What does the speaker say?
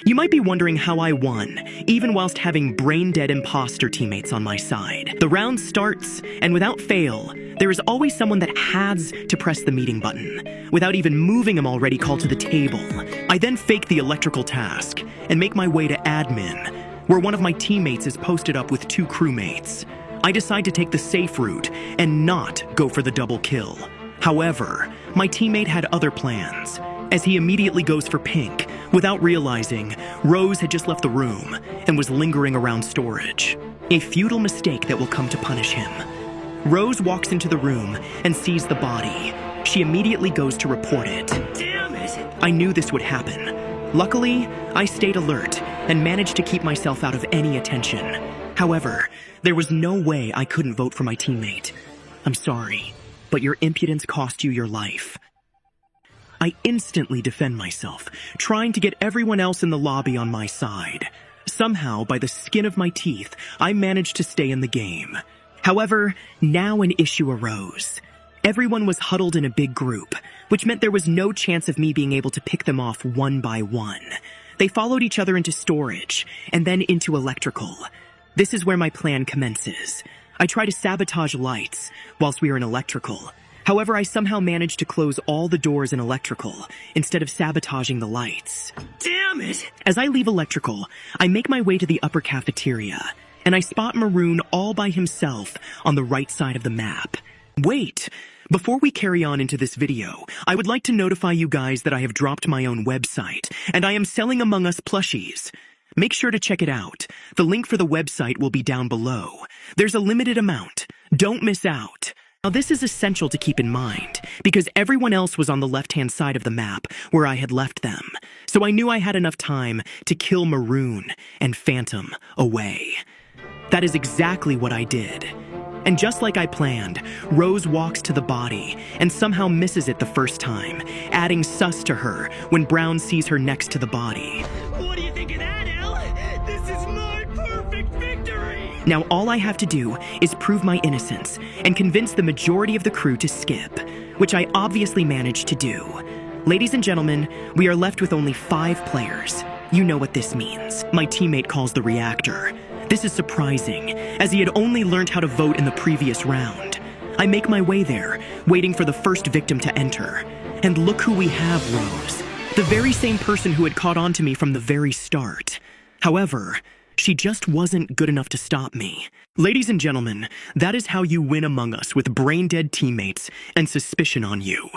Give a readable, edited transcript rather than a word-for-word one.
You might be wondering how I won, even whilst having brain-dead imposter teammates on my side. The round starts, and without fail, there is always someone that has to press the meeting button. Without even moving, I'm already called to the table. I then fake the electrical task, and make my way to admin, where one of my teammates is posted up with 2 crewmates. I decide to take the safe route, and not go for the double kill. However, my teammate had other plans, as he immediately goes for pink, without realizing Rose had just left the room and was lingering around storage. A futile mistake that will come to punish him. Rose walks into the room and sees the body. She immediately goes to report it. Damn it! I knew this would happen. Luckily, I stayed alert and managed to keep myself out of any attention. However, there was no way I couldn't vote for my teammate. I'm sorry, but your impudence cost you your life. I instantly defend myself, trying to get everyone else in the lobby on my side. Somehow, by the skin of my teeth, I managed to stay in the game. However, now an issue arose. Everyone was huddled in a big group, which meant there was no chance of me being able to pick them off one by one. They followed each other into storage, and then into electrical. This is where my plan commences. I try to sabotage lights, whilst we are in electrical. However, I somehow managed to close all the doors in electrical, instead of sabotaging the lights. Damn it! As I leave electrical, I make my way to the upper cafeteria, and I spot Maroon all by himself on the right side of the map. Wait! Before we carry on into this video, I would like to notify you guys that I have dropped my own website, and I am selling Among Us plushies. Make sure to check it out. The link for the website will be down below. There's a limited amount. Don't miss out. Now this is essential to keep in mind, because everyone else was on the left-hand side of the map where I had left them, so I knew I had enough time to kill Maroon and Phantom away. That is exactly what I did. And just like I planned, Rose walks to the body and somehow misses it the first time, adding sus to her when Brown sees her next to the body. What do you think of that, Elle? This is my perfect victory! Now all I have to do is prove my innocence and convince the majority of the crew to skip, which I obviously managed to do. Ladies and gentlemen, we are left with only 5 players. You know what this means. My teammate calls the reactor. This is surprising, as he had only learned how to vote in the previous round. I make my way there, waiting for the first victim to enter. And look who we have, Rose. The very same person who had caught on to me from the very start. However, she just wasn't good enough to stop me. Ladies and gentlemen, that is how you win Among Us with brain-dead teammates and suspicion on you.